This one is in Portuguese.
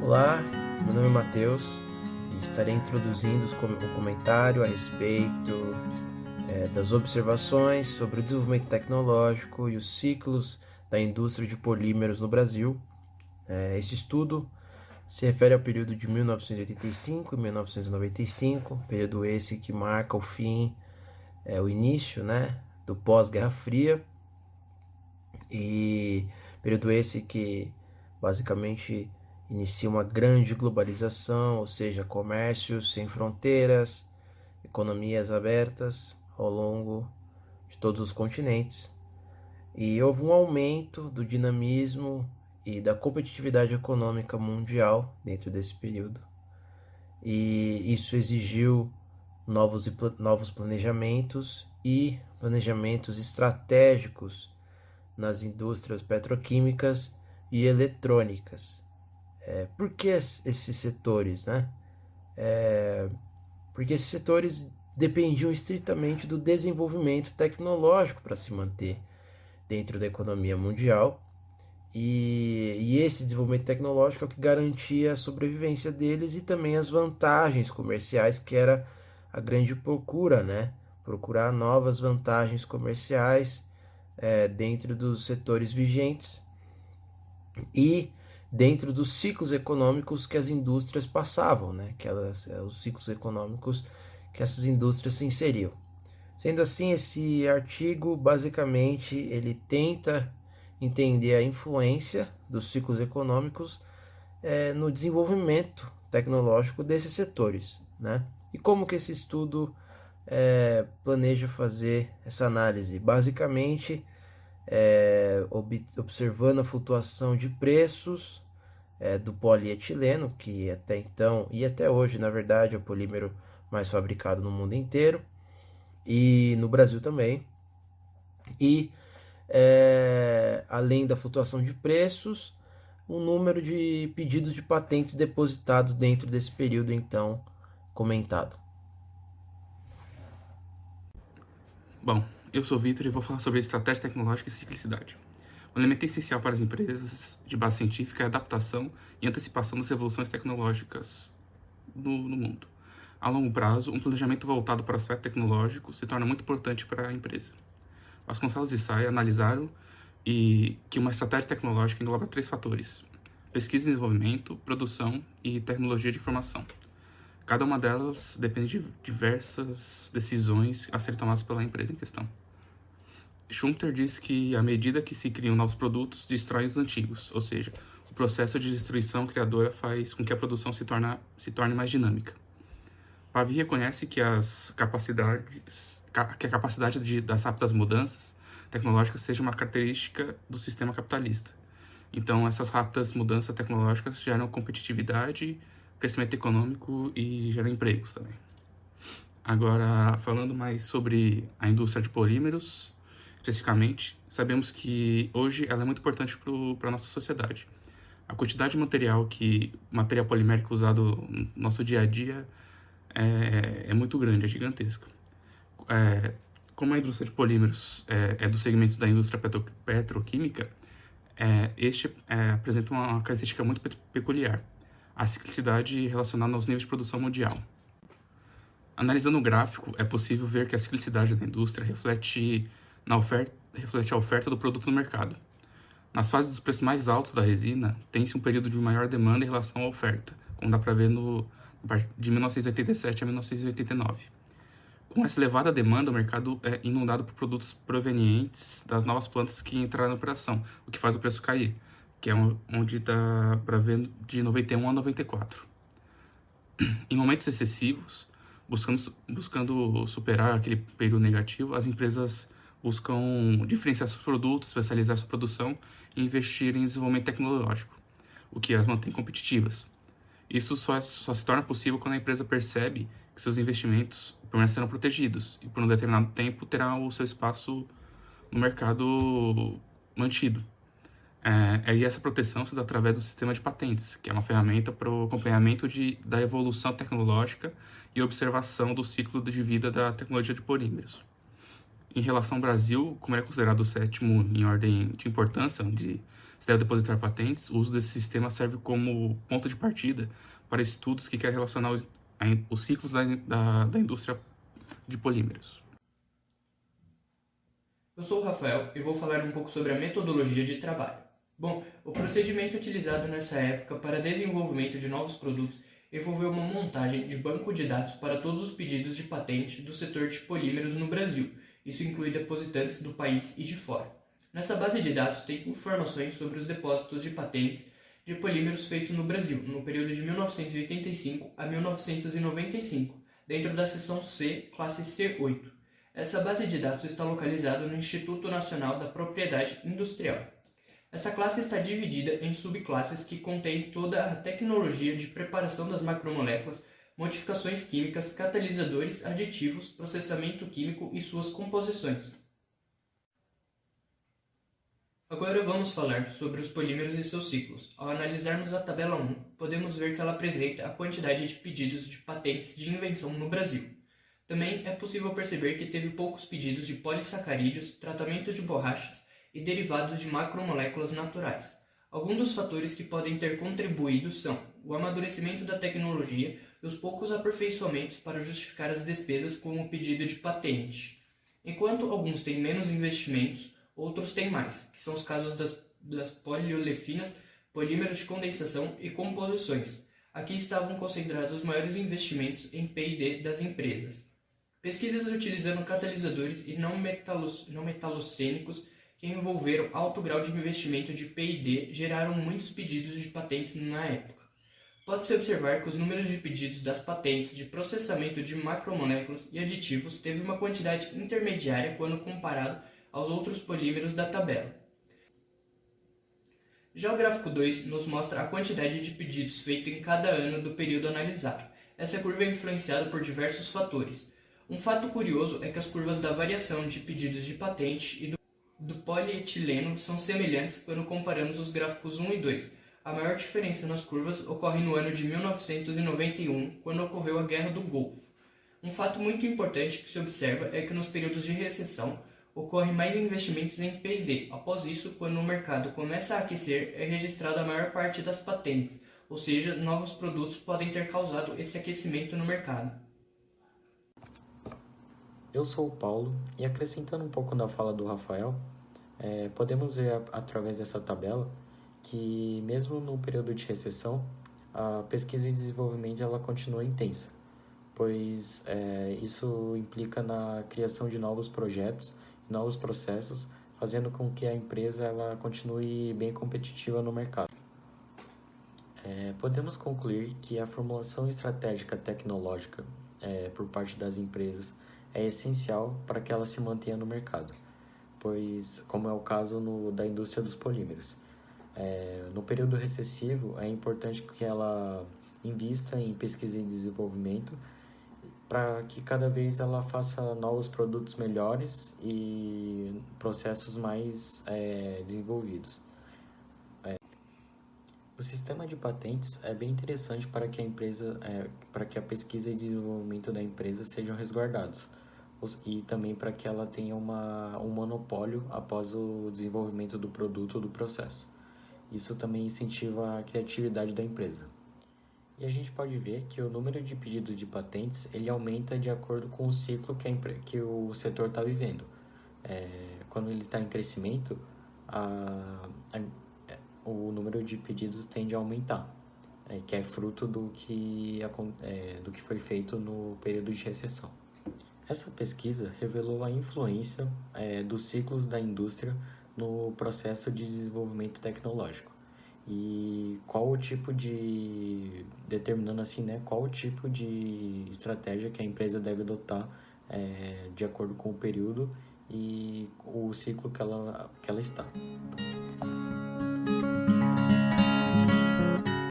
Olá, meu nome é Matheus e estarei introduzindo o comentário a respeito das observações sobre o desenvolvimento tecnológico e os ciclos da indústria de polímeros no Brasil. Esse estudo se refere ao período de 1985 e 1995, período esse que marca o fim, o início, do pós-Guerra Fria, e período esse que basicamente inicia uma grande globalização, ou seja, comércios sem fronteiras, economias abertas ao longo de todos os continentes. E houve um aumento do dinamismo e da competitividade econômica mundial dentro desse período. E isso exigiu novos planejamentos e planejamentos estratégicos nas indústrias petroquímicas e eletrônicas. Por que esses setores, Porque esses setores dependiam estritamente do desenvolvimento tecnológico para se manter dentro da economia mundial, e esse desenvolvimento tecnológico é o que garantia a sobrevivência deles e também as vantagens comerciais, que era a grande procura, procurar novas vantagens comerciais dentro dos setores vigentes e dentro dos ciclos econômicos que as indústrias passavam, os ciclos econômicos que essas indústrias se inseriam. Sendo assim, esse artigo basicamente ele tenta entender a influência dos ciclos econômicos no desenvolvimento tecnológico desses setores, E como que esse estudo planeja fazer essa análise? Basicamente, observando a flutuação de preços do polietileno, que até então e até hoje, na verdade, é o polímero mais fabricado no mundo inteiro e no Brasil também. E além da flutuação de preços, o número de pedidos de patentes depositados dentro desse período então comentado. Bom, eu sou o Vitor e vou falar sobre estratégia tecnológica e ciclicidade. Um elemento essencial para as empresas de base científica é a adaptação e antecipação das evoluções tecnológicas no mundo. A longo prazo, um planejamento voltado para o aspecto tecnológico se torna muito importante para a empresa. Vasconcelos e Say analisaram que uma estratégia tecnológica engloba 3 fatores: pesquisa e desenvolvimento, produção e tecnologia de informação. Cada uma delas depende de diversas decisões a serem tomadas pela empresa em questão. Schumpeter diz que à medida que se criam novos produtos, destrói os antigos, ou seja, o processo de destruição criadora faz com que a produção se torne mais dinâmica. Pavie reconhece que a capacidade de dar rápidas mudanças tecnológicas seja uma característica do sistema capitalista. Então, essas rápidas mudanças tecnológicas geram competitividade, crescimento econômico e geram empregos também. Agora, falando mais sobre a indústria de polímeros, especificamente, sabemos que hoje ela é muito importante para a nossa sociedade. A quantidade de material polimérico usado no nosso dia a dia é muito grande, é gigantesca. Como a indústria de polímeros é dos segmentos da indústria petroquímica, este apresenta uma característica muito peculiar: a ciclicidade relacionada aos níveis de produção mundial. Analisando o gráfico, é possível ver que a ciclicidade da indústria reflete a oferta do produto no mercado. Nas fases dos preços mais altos da resina, tem-se um período de maior demanda em relação à oferta, como dá para ver de 1987 a 1989. Com essa elevada demanda, o mercado é inundado por produtos provenientes das novas plantas que entraram na operação, o que faz o preço cair, que é onde dá para ver de 91 a 94. Em momentos excessivos, buscando superar aquele período negativo, as empresas buscam diferenciar seus produtos, especializar sua produção e investir em desenvolvimento tecnológico, o que as mantém competitivas. Isso só se torna possível quando a empresa percebe que seus investimentos permanecerão protegidos e por um determinado tempo terá o seu espaço no mercado mantido. E essa proteção se dá através do sistema de patentes, que é uma ferramenta para o acompanhamento da evolução tecnológica e observação do ciclo de vida da tecnologia de polímeros. Em relação ao Brasil, como é considerado o sétimo em ordem de importância, onde se deve depositar patentes, o uso desse sistema serve como ponto de partida para estudos que querem relacionar os ciclos da indústria de polímeros. Eu sou o Rafael e vou falar um pouco sobre a metodologia de trabalho. Bom, o procedimento utilizado nessa época para desenvolvimento de novos produtos envolveu uma montagem de banco de dados para todos os pedidos de patente do setor de polímeros no Brasil. Isso inclui depositantes do país e de fora. Nessa base de dados tem informações sobre os depósitos de patentes de polímeros feitos no Brasil, no período de 1985 a 1995, dentro da seção C, classe C8. Essa base de dados está localizada no Instituto Nacional da Propriedade Industrial. Essa classe está dividida em subclasses que contêm toda a tecnologia de preparação das macromoléculas, modificações químicas, catalisadores, aditivos, processamento químico e suas composições. Agora vamos falar sobre os polímeros e seus ciclos. Ao analisarmos a tabela 1, podemos ver que ela apresenta a quantidade de pedidos de patentes de invenção no Brasil. Também é possível perceber que teve poucos pedidos de polissacarídeos, tratamento de borrachas e derivados de macromoléculas naturais. Alguns dos fatores que podem ter contribuído são o amadurecimento da tecnologia e os poucos aperfeiçoamentos para justificar as despesas com o pedido de patente. Enquanto alguns têm menos investimentos, outros têm mais, que são os casos das poliolefinas, polímeros de condensação e composições. Aqui estavam concentrados os maiores investimentos em P&D das empresas. Pesquisas utilizando catalisadores e não metalocênicos que envolveram alto grau de investimento de P&D geraram muitos pedidos de patentes na época. Pode-se observar que os números de pedidos das patentes de processamento de macromoléculas e aditivos teve uma quantidade intermediária quando comparado aos outros polímeros da tabela. Já o gráfico 2 nos mostra a quantidade de pedidos feito em cada ano do período analisado. Essa curva é influenciada por diversos fatores. Um fato curioso é que as curvas da variação de pedidos de patente e do polietileno são semelhantes quando comparamos os gráficos 1 e 2. A maior diferença nas curvas ocorre no ano de 1991, quando ocorreu a Guerra do Golfo. Um fato muito importante que se observa é que nos períodos de recessão ocorre mais investimentos em P&D. Após isso, quando o mercado começa a aquecer, é registrada a maior parte das patentes, ou seja, novos produtos podem ter causado esse aquecimento no mercado. Eu sou o Paulo e acrescentando um pouco na fala do Rafael, podemos ver através dessa tabela que mesmo no período de recessão, a pesquisa e desenvolvimento ela continua intensa, pois isso implica na criação de novos projetos, novos processos, fazendo com que a empresa ela continue bem competitiva no mercado. Podemos concluir que a formulação estratégica tecnológica por parte das empresas é essencial para que ela se mantenha no mercado, pois, como é o caso da indústria dos polímeros. No período recessivo, é importante que ela invista em pesquisa e desenvolvimento para que cada vez ela faça novos produtos melhores e processos mais desenvolvidos. O sistema de patentes é bem interessante para que para que a pesquisa e desenvolvimento da empresa sejam resguardados e também para que ela tenha um monopólio após o desenvolvimento do produto ou do processo. Isso também incentiva a criatividade da empresa. E a gente pode ver que o número de pedidos de patentes ele aumenta de acordo com o ciclo que o setor está vivendo. Quando ele está em crescimento, o número de pedidos tende a aumentar, que é fruto do que foi feito no período de recessão. Essa pesquisa revelou a influência dos ciclos da indústria no processo de desenvolvimento tecnológico e determinando assim, qual o tipo de estratégia que a empresa deve adotar de acordo com o período e o ciclo que ela está.